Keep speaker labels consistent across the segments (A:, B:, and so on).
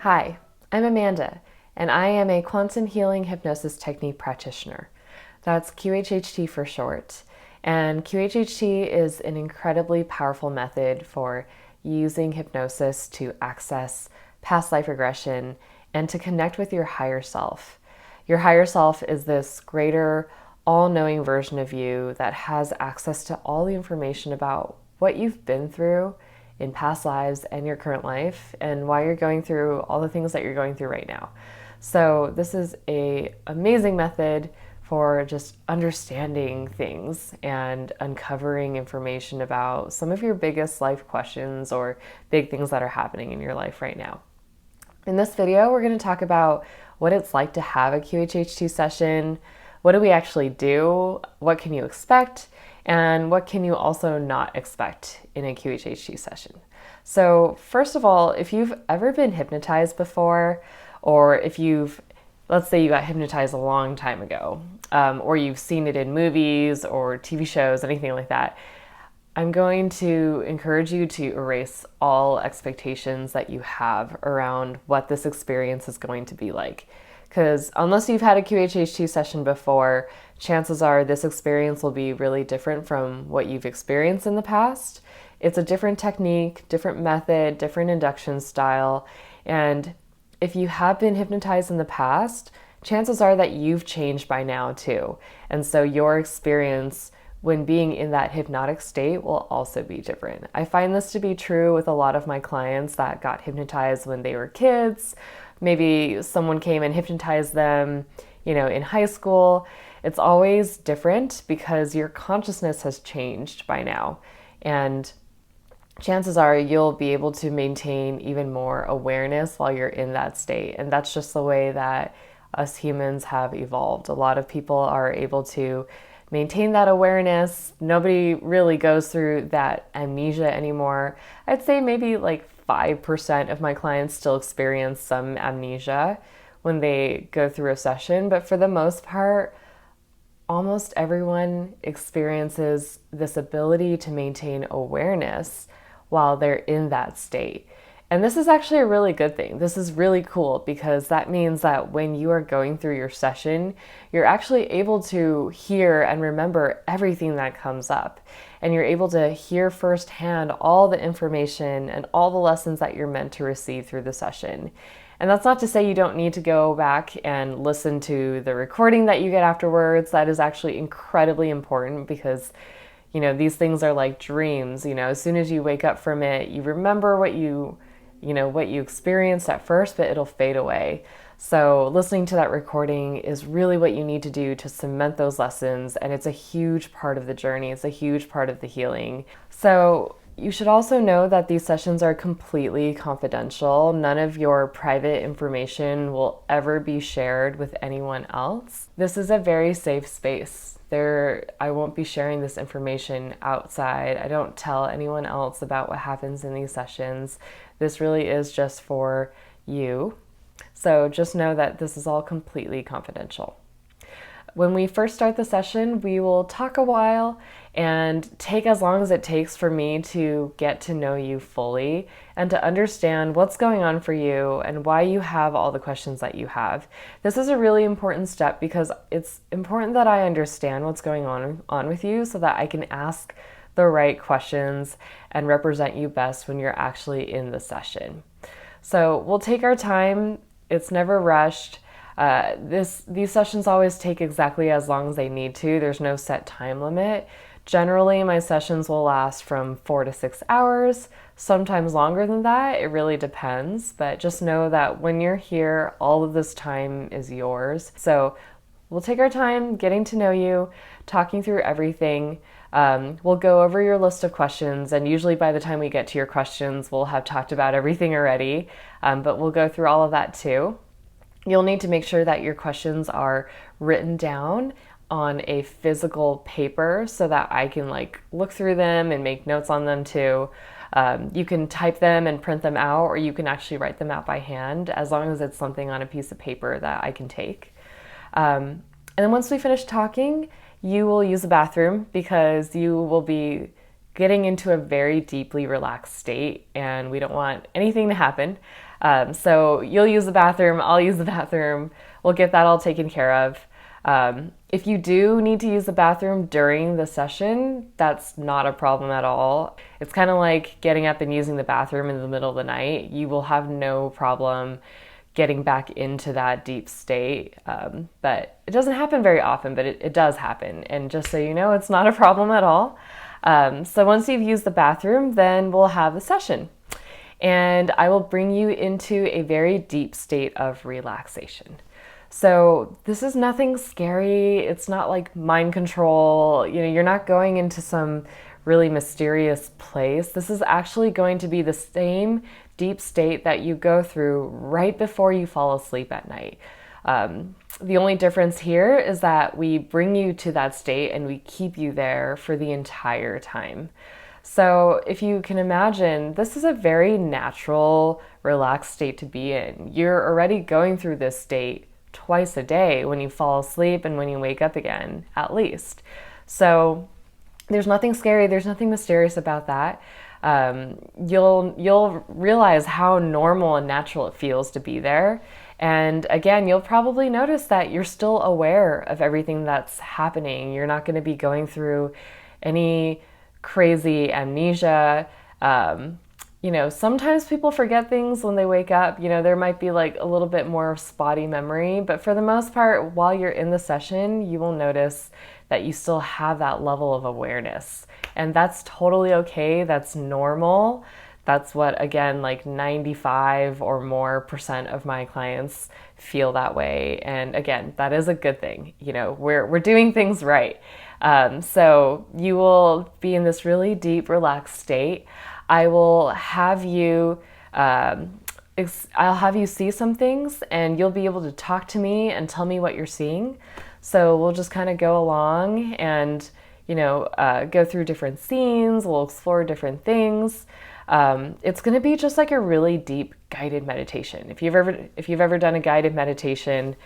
A: Hi, I'm Amanda, and I am a quantum healing hypnosis technique practitioner. That's QHHT for short. And QHHT is an incredibly powerful method for using hypnosis to access past life regression and to connect with your higher self. Your higher self is this greater, all-knowing version of you that has access to all the information about what you've been through in past lives and your current life and why you're going through all the things that you're going through right now. So this is an amazing method for just understanding things and uncovering information about some of your biggest life questions or big things that are happening in your life right now. In this video, we're going to talk about what it's like to have a QHHT session. What do we actually do? What can you expect? And what can you also not expect in a QHHT session? So first of all, if you've ever been hypnotized before, or if let's say you got hypnotized a long time ago, or you've seen it in movies or TV shows, anything like that, I'm going to encourage you to erase all expectations that you have around what this experience is going to be like. Because unless you've had a QHHT session before, chances are this experience will be really different from what you've experienced in the past. It's a different technique, different method, different induction style. And if you have been hypnotized in the past, chances are that you've changed by now too. And so your experience when being in that hypnotic state will also be different. I find this to be true with a lot of my clients that got hypnotized when they were kids. Maybe someone came and hypnotized them, in high school. It's always different because your consciousness has changed by now. And chances are you'll be able to maintain even more awareness while you're in that state. And that's just the way that us humans have evolved. A lot of people are able to maintain that awareness. Nobody really goes through that amnesia anymore. I'd say maybe like 5% of my clients still experience some amnesia when they go through a session, but for the most part, almost everyone experiences this ability to maintain awareness while they're in that state. And this is actually a really good thing. This is really cool because that means that when you are going through your session, you're actually able to hear and remember everything that comes up. And you're able to hear firsthand all the information and all the lessons that you're meant to receive through the session. And that's not to say you don't need to go back and listen to the recording that you get afterwards. That is actually incredibly important because these things are like dreams. As soon as you wake up from it, you remember what you experienced at first, but it'll fade away. So listening to that recording is really what you need to do to cement those lessons, and it's a huge part of the journey. It's a huge part of the healing. So you should also know that these sessions are completely confidential. None of your private information will ever be shared with anyone else. This is a very safe space. I won't be sharing this information outside. I don't tell anyone else about what happens in these sessions. This really is just for you. So just know that this is all completely confidential. When we first start the session, we will talk a while and take as long as it takes for me to get to know you fully and to understand what's going on for you and why you have all the questions that you have. This is a really important step because it's important that I understand what's going on with you so that I can ask the right questions and represent you best when you're actually in the session. So we'll take our time. It's never rushed. These sessions always take exactly as long as they need to. There's no set time limit. Generally, my sessions will last from 4 to 6 hours, sometimes longer than that. It really depends, but just know that when you're here, all of this time is yours. So we'll take our time getting to know you, talking through everything. We'll go over your list of questions, and usually by the time we get to your questions, we'll have talked about everything already, but we'll go through all of that too. You'll need to make sure that your questions are written down on a physical paper so that I can look through them and make notes on them too. You can type them and print them out, or you can actually write them out by hand, as long as it's something on a piece of paper that I can take. And then once we finish talking, you will use the bathroom because you will be getting into a very deeply relaxed state, and we don't want anything to happen. So you'll use the bathroom, I'll use the bathroom, we'll get that all taken care of. If you do need to use the bathroom during the session, that's not a problem at all. It's kind of like getting up and using the bathroom in the middle of the night. You will have no problem getting back into that deep state. But it doesn't happen very often, but it does happen. And just so you know, it's not a problem at all. So once you've used the bathroom, then we'll have the session. And I will bring you into a very deep state of relaxation. So this is nothing scary. It's not like mind control. You're not going into some really mysterious place. This is actually going to be the same deep state that you go through right before you fall asleep at night. The only difference here is that we bring you to that state and we keep you there for the entire time. So if you can imagine, this is a very natural, relaxed state to be in. You're already going through this state twice a day when you fall asleep and when you wake up again, at least. So there's nothing scary, there's nothing mysterious about that. You'll realize how normal and natural it feels to be there. And again, you'll probably notice that you're still aware of everything that's happening. You're not going to be going through any crazy amnesia. Sometimes people forget things when they wake up. There might be like a little bit more spotty memory, but for the most part, while you're in the session, you will notice that you still have that level of awareness. And that's totally okay. That's normal. That's what, again, like 95 or more % of my clients feel that way. And again, that is a good thing. We're doing things right. So you will be in this really deep, relaxed state. I will have you, I'll have you see some things, and you'll be able to talk to me and tell me what you're seeing. So we'll just kind of go along and, go through different scenes. We'll explore different things. It's going to be just like a really deep guided meditation. If you've ever done a guided meditation,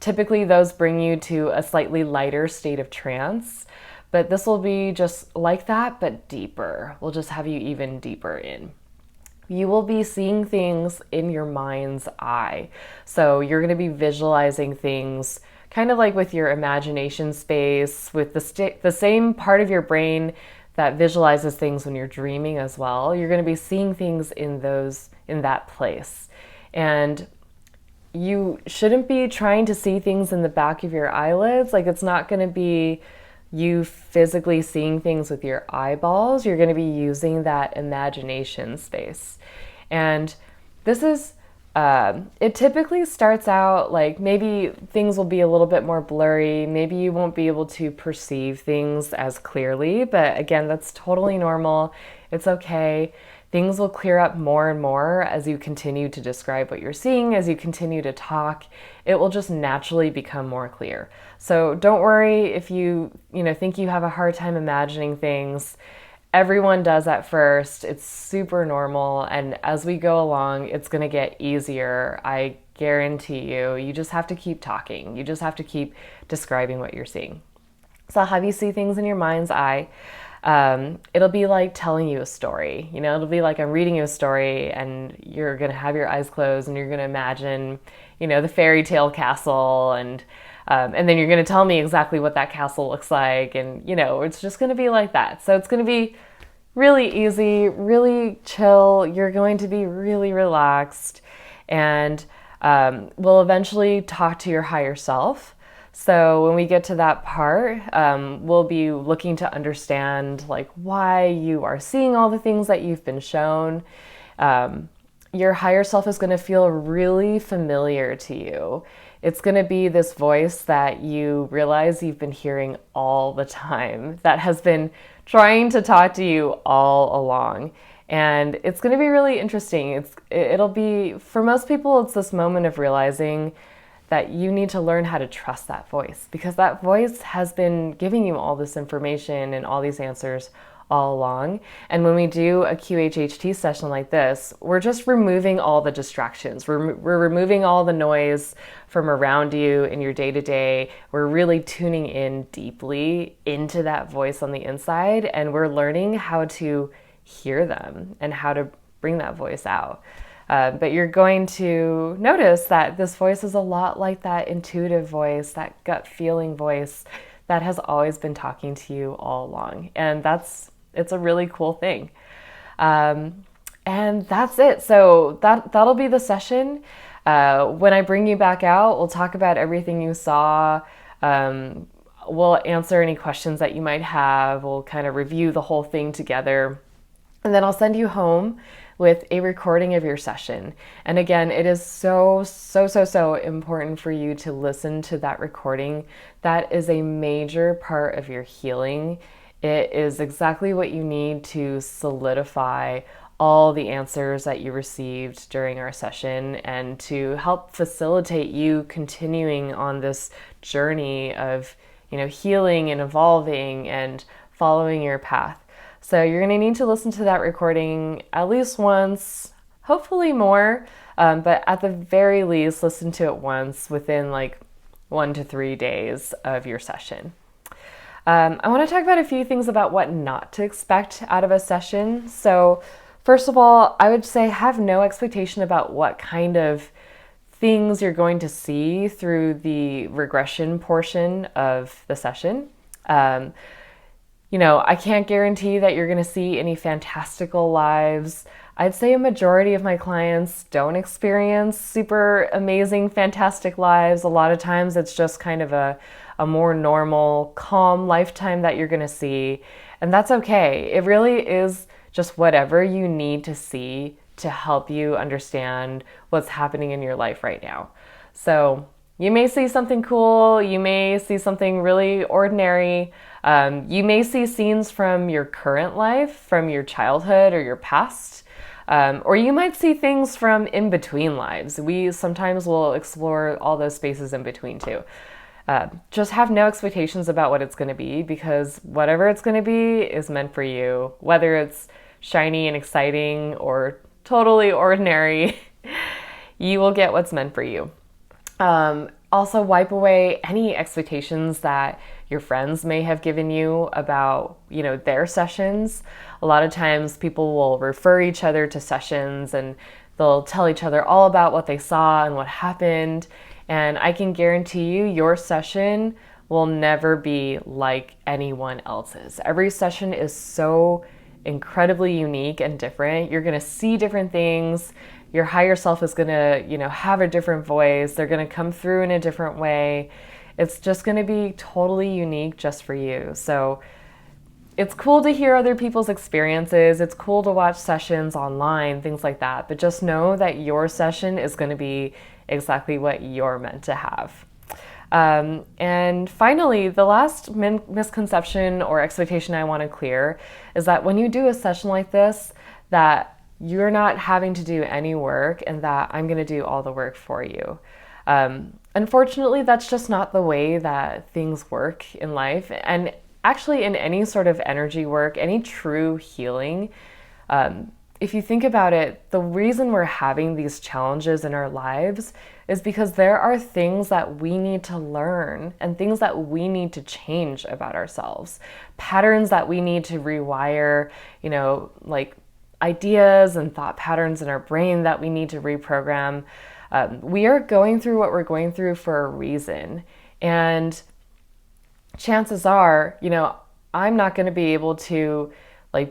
A: typically those bring you to a slightly lighter state of trance, but this will be just like that, but deeper. We'll just have you even deeper in. You will be seeing things in your mind's eye. So you're going to be visualizing things kind of like with your imagination space, with the same part of your brain that visualizes things when you're dreaming as well. You're going to be seeing things in that place. And you shouldn't be trying to see things in the back of your eyelids. Like, it's not going to be you physically seeing things with your eyeballs. You're going to be using that imagination space. And this is, it typically starts out like maybe things will be a little bit more blurry. Maybe you won't be able to perceive things as clearly, but again, that's totally normal. It's okay. Things will clear up more and more as you continue to describe what you're seeing, as you continue to talk. It will just naturally become more clear. So don't worry if you think you have a hard time imagining things. Everyone does at first. It's super normal, and as we go along, it's going to get easier. I guarantee you. You just have to keep talking. You just have to keep describing what you're seeing. So I'll have you see things in your mind's eye. It'll be like telling you a story. It'll be like I'm reading you a story, and you're going to have your eyes closed and you're going to imagine, the fairy tale castle, and then you're going to tell me exactly what that castle looks like. And, it's just going to be like that. So it's going to be really easy, really chill. You're going to be really relaxed, and we'll eventually talk to your higher self. So when we get to that part, we'll be looking to understand like why you are seeing all the things that you've been shown. Your higher self is going to feel really familiar to you. It's going to be this voice that you realize you've been hearing all the time, that has been trying to talk to you all along. And it's going to be really interesting. It'll be, for most people, it's this moment of realizing that you need to learn how to trust that voice, because that voice has been giving you all this information and all these answers all along. And when we do a QHHT session like this, we're just removing all the distractions. We're removing all the noise from around you in your day-to-day. We're really tuning in deeply into that voice on the inside, and we're learning how to hear them and how to bring that voice out. But you're going to notice that this voice is a lot like that intuitive voice, that gut feeling voice that has always been talking to you all along. And it's a really cool thing. And that's it. So that'll be the session. When I bring you back out, we'll talk about everything you saw. We'll answer any questions that you might have. We'll kind of review the whole thing together. And then I'll send you home with a recording of your session. And again, it is so important for you to listen to that recording. That is a major part of your healing. It is exactly what you need to solidify all the answers that you received during our session and to help facilitate you continuing on this journey of, healing and evolving and following your path. So you're going to need to listen to that recording at least once, hopefully more, but at the very least, listen to it once within 1 to 3 days of your session. I want to talk about a few things about what not to expect out of a session. So first of all, I would say have no expectation about what kind of things you're going to see through the regression portion of the session. I can't guarantee that you're going to see any fantastical lives. I'd say a majority of my clients don't experience super amazing, fantastic lives. A lot of times it's just kind of a more normal, calm lifetime that you're going to see. And that's okay. It really is just whatever you need to see to help you understand what's happening in your life right now. So you may see something cool. You may see something really ordinary. You may see scenes from your current life, from your childhood or your past, or you might see things from in between lives. We sometimes will explore all those spaces in between too. Just have no expectations about what it's going to be, because whatever it's going to be is meant for you, whether it's shiny and exciting or totally ordinary. You will get what's meant for you. Also, wipe away any expectations that your friends may have given you about, their sessions. A lot of times people will refer each other to sessions and they'll tell each other all about what they saw and what happened. And I can guarantee you your session will never be like anyone else's. Every session is so incredibly unique and different. You're going to see different things. Your higher self is going to, have a different voice. They're going to come through in a different way. It's just going to be totally unique just for you. So it's cool to hear other people's experiences. It's cool to watch sessions online, things like that. But just know that your session is going to be exactly what you're meant to have. And finally, the last misconception or expectation I want to clear is that when you do a session like this, that you're not having to do any work and that I'm going to do all the work for you. Unfortunately, that's just not the way that things work in life. And actually in any sort of energy work, any true healing, if you think about it, the reason we're having these challenges in our lives is because there are things that we need to learn and things that we need to change about ourselves, patterns that we need to rewire, like ideas and thought patterns in our brain that we need to reprogram. We are going through what we're going through for a reason. And chances are, I'm not going to be able to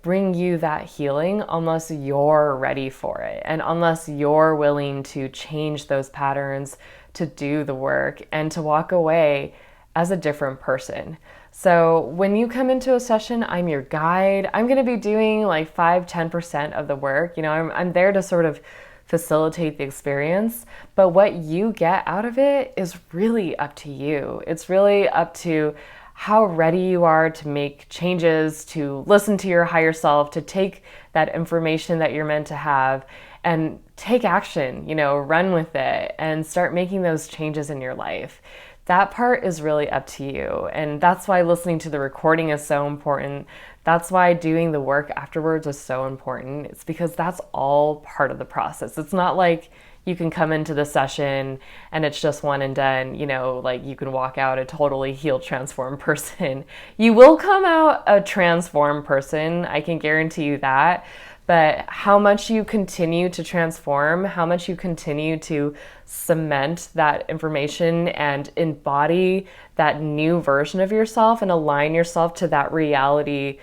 A: bring you that healing unless you're ready for it and unless you're willing to change those patterns, to do the work and to walk away as a different person. So when you come into a session, I'm your guide. I'm going to be doing 5-10% of the work. I'm there to sort of facilitate the experience, but what you get out of it is really up to you. It's really up to how ready you are to make changes, to listen to your higher self, to take that information that you're meant to have and take action, run with it and start making those changes in your life. That part is really up to you. And that's why listening to the recording is so important. That's why doing the work afterwards is so important. It's because that's all part of the process. It's not like you can come into the session and it's just one and done, like you can walk out a totally healed, transformed person. You will come out a transformed person, I can guarantee you that. But how much you continue to transform, how much you continue to cement that information and embody that new version of yourself and align yourself to that reality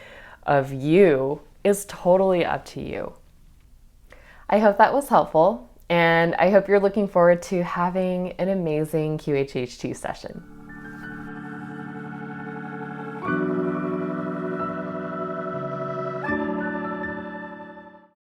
A: of you is totally up to you. I hope that was helpful, and I hope you're looking forward to having an amazing QHHT session.